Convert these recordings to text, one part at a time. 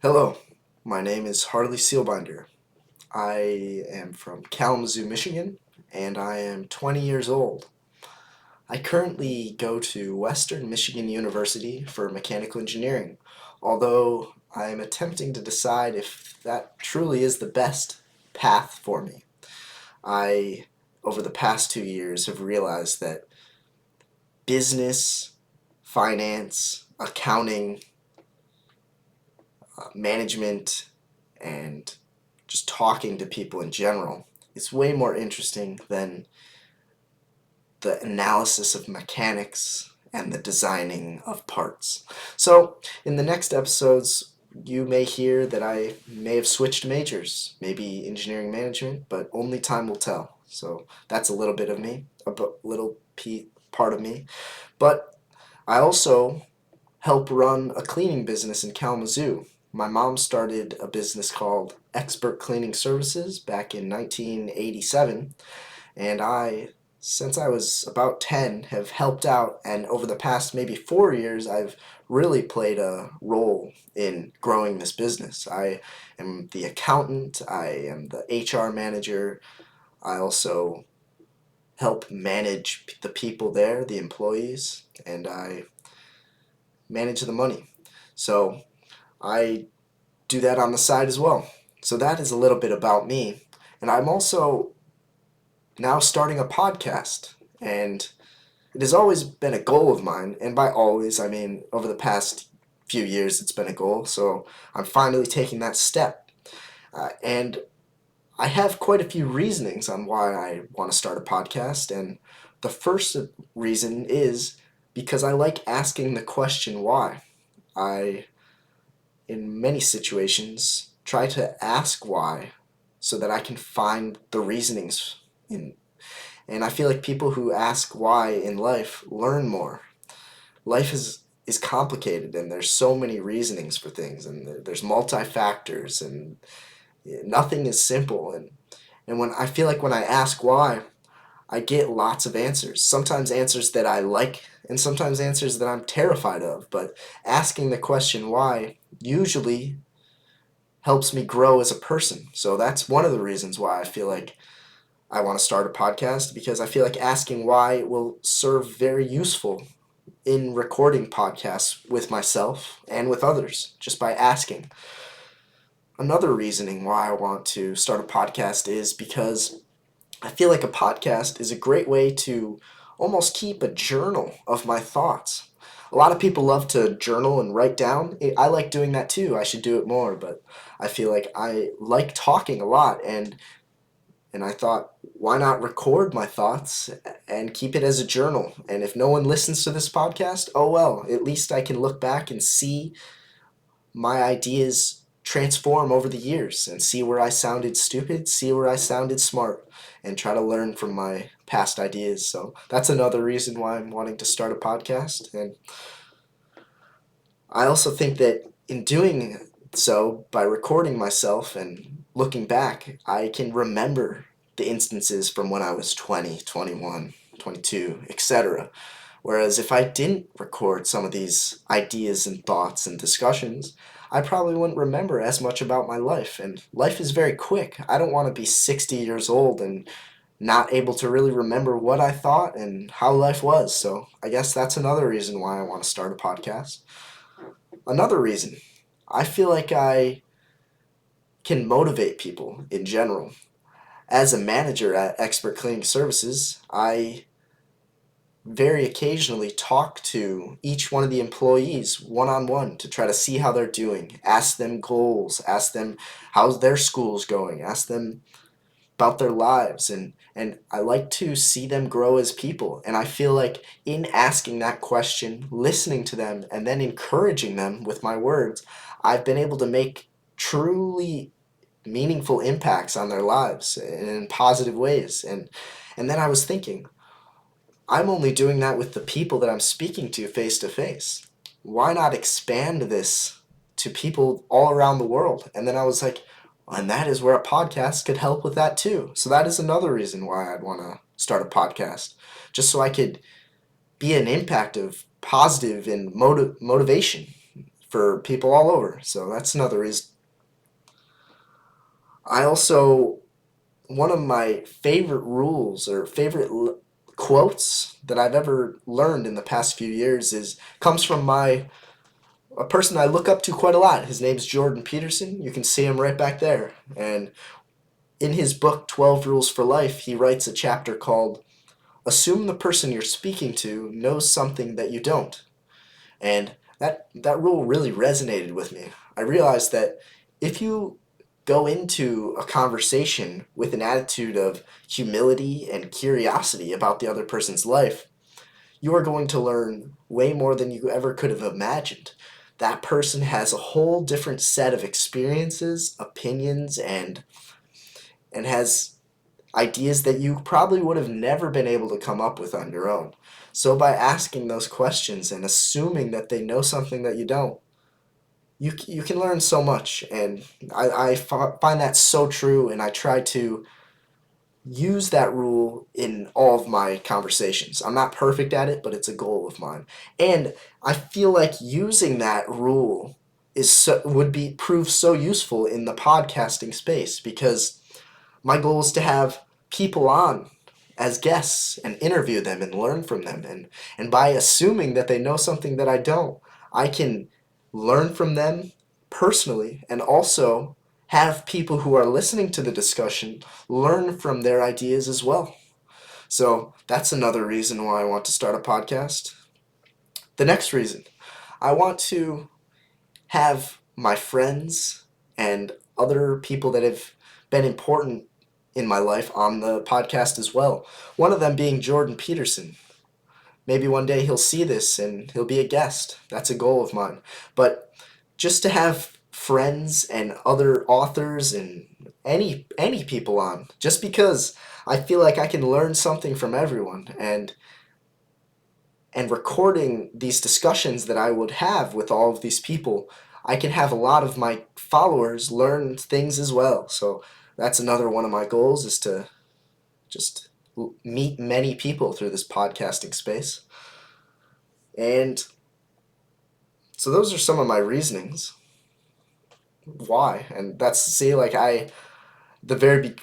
Hello, my name is Harley Seelbinder. I am from Kalamazoo, Michigan, and I am 20 years old. I currently go to Western Michigan University for mechanical engineering, although I am attempting to decide if that truly is the best path for me. I, over the past 2 years, have realized that business, finance, accounting, management, and just talking to people in general is way more interesting than the analysis of mechanics and the designing of parts. So, in the next episodes, you may hear that I may have switched majors, maybe engineering management, but only time will tell. So, that's a little bit of me, part of me. But I also help run a cleaning business in Kalamazoo. My mom started a business called Expert Cleaning Services back in 1987, and since I was about 10, have helped out, and over the past maybe 4 years, I've really played a role in growing this business. I am the accountant, I am the HR manager, I also help manage the people there, the employees, and I manage the money. So I do that on the side as well. So that is a little bit about me. And I'm also now starting a podcast. And it has always been a goal of mine. And by always, I mean over the past few years, it's been a goal. So I'm finally taking that step. And I have quite a few reasonings on why I want to start a podcast. And the first reason is because I like asking the question why. I, in many situations, try to ask why so that I can find the reasonings in. And I feel like people who ask why in life learn more. Life is complicated, and there's so many reasonings for things, and there's multi-factors, and nothing is simple. And when I feel like when I ask why, I get lots of answers. Sometimes answers that I like, and sometimes answers that I'm terrified of. But asking the question why usually helps me grow as a person. So that's one of the reasons why I feel like I want to start a podcast, because I feel like asking why will serve very useful in recording podcasts with myself and with others, just by asking. Another reasoning why I want to start a podcast is because I feel like a podcast is a great way to almost keep a journal of my thoughts. A lot of people love to journal and write down. I like doing that too. I should do it more, but I feel like I like talking a lot, and I thought, why not record my thoughts and keep it as a journal? And if no one listens to this podcast, oh well, at least I can look back and see my ideas transform over the years and see where I sounded stupid, see where I sounded smart, and try to learn from my past ideas. So that's another reason why I'm wanting to start a podcast. And I also think that in doing so, by recording myself and looking back, I can remember the instances from when I was 20, 21, 22, etc. Whereas if I didn't record some of these ideas and thoughts and discussions, I probably wouldn't remember as much about my life. And life is very quick. I don't want to be 60 years old and not able to really remember what I thought and how life was. So I guess that's another reason why I want to start a podcast. Another reason, I feel like I can motivate people in general. As a manager at Expert Cleaning Services, I very occasionally talk to each one of the employees one-on-one to try to see how they're doing, ask them goals, ask them how's their schools going, ask them about their lives, and I like to see them grow as people. And I feel like in asking that question, listening to them, and then encouraging them with my words, I've been able to make truly meaningful impacts on their lives in positive ways. And then I was thinking, I'm only doing that with the people that I'm speaking to face to face. Why not expand this to people all around the world? And then I was like, and that is where a podcast could help with that too. So that is another reason why I'd want to start a podcast, just so I could be an impact of positive and motivation for people all over. So that's another reason. I also, one of my favorite rules or favorite quotes that I've ever learned in the past few years comes from a person I look up to quite a lot. His name's Jordan Peterson. You can see him right back there. And in his book, 12 Rules for Life, he writes a chapter called Assume the person you're speaking to knows something that you don't. And that rule really resonated with me. I realized that if you go into a conversation with an attitude of humility and curiosity about the other person's life, you are going to learn way more than you ever could have imagined. That person has a whole different set of experiences, opinions, and has ideas that you probably would have never been able to come up with on your own. So by asking those questions and assuming that they know something that you don't, you can learn so much. And I find that so true, and I try to use that rule in all of my conversations. I'm not perfect at it, but it's a goal of mine. And I feel like using that rule would prove so useful in the podcasting space, because my goal is to have people on as guests and interview them and learn from them. And by assuming that they know something that I don't, I can learn from them personally, and also have people who are listening to the discussion learn from their ideas as well. So that's another reason why I want to start a podcast. The next reason, I want to have my friends and other people that have been important in my life on the podcast as well. One of them being Jordan Peterson. Maybe one day he'll see this and he'll be a guest. That's a goal of mine. But just to have friends and other authors and any people on, just because I feel like I can learn something from everyone, and recording these discussions that I would have with all of these people, I can have a lot of my followers learn things as well. So that's another one of my goals, is to just meet many people through this podcasting space. And so those are some of my reasonings. Why? And that's, see, like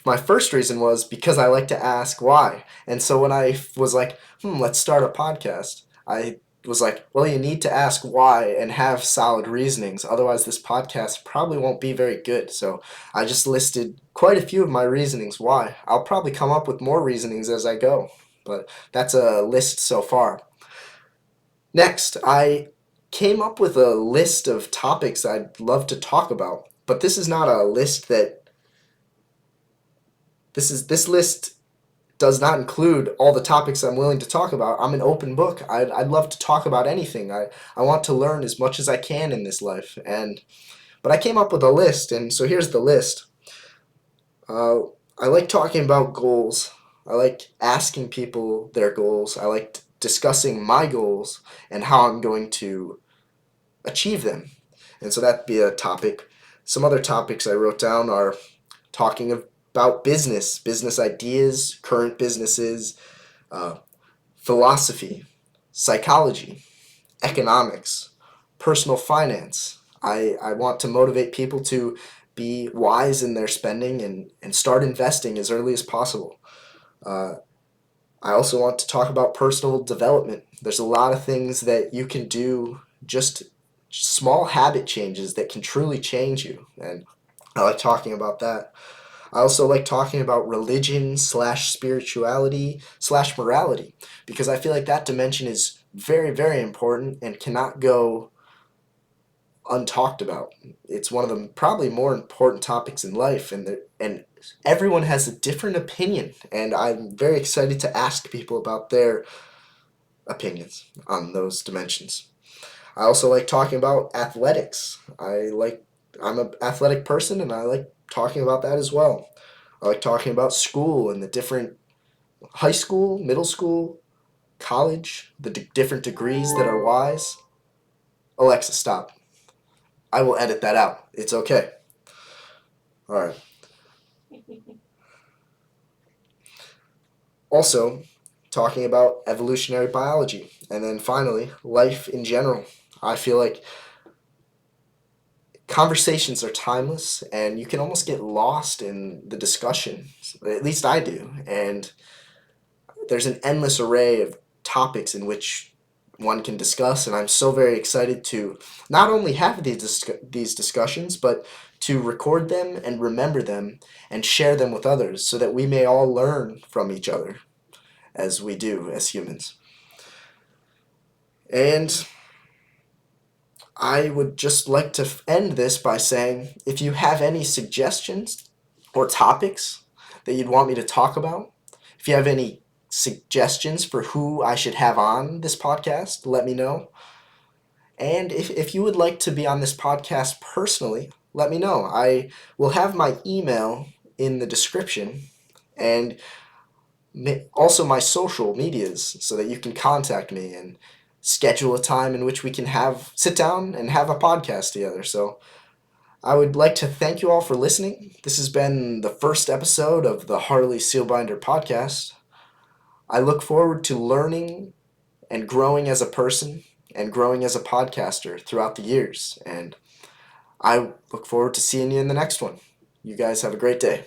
my first reason was because I like to ask why. And so when I was like, let's start a podcast, I was like, well, you need to ask why and have solid reasonings. Otherwise, this podcast probably won't be very good. So I just listed quite a few of my reasonings why. I'll probably come up with more reasonings as I go, but that's a list so far. Next, I came up with a list of topics I'd love to talk about, but this is not a list that this list does not include all the topics I'm willing to talk about. I'm an open book. I'd love to talk about anything. I want to learn as much as I can in this life. But I came up with a list, and so here's the list. I like talking about goals. I like asking people their goals. I like discussing my goals and how I'm going to achieve them. And so that'd be a topic. Some other topics I wrote down are talking about business ideas, current businesses, philosophy, psychology, economics, personal finance. I want to motivate people to be wise in their spending and start investing as early as possible. I also want to talk about personal development. There's a lot of things that you can do, just small habit changes that can truly change you. And I like talking about that. I also like talking about religion / spirituality / morality, because I feel like that dimension is very, very important and cannot go untalked about. It's one of the probably more important topics in life, and everyone has a different opinion, and I'm very excited to ask people about their opinions on those dimensions. I also like talking about athletics. I'm an athletic person, and I like talking about that as well. I like talking about school and the different high school, middle school, college, the different degrees that are wise. Alexa, stop. I will edit that out. It's okay. All right. Also, talking about evolutionary biology. And then finally, life in general. I feel like conversations are timeless, and you can almost get lost in the discussion. At least I do. And there's an endless array of topics in which one can discuss, and I'm so very excited to not only have these discussions, but to record them and remember them and share them with others so that we may all learn from each other as we do as humans. And I would just like to end this by saying, if you have any suggestions or topics that you'd want me to talk about, if you have any suggestions for who I should have on this podcast, let me know. And if you would like to be on this podcast personally, let me know. I will have my email in the description, and also my social medias, so that you can contact me and schedule a time in which we can sit down and have a podcast together. So I would like to thank you all for listening. This has been the first episode of the Harley Seelbinder Podcast. I look forward to learning and growing as a person and growing as a podcaster throughout the years. And I look forward to seeing you in the next one. You guys have a great day.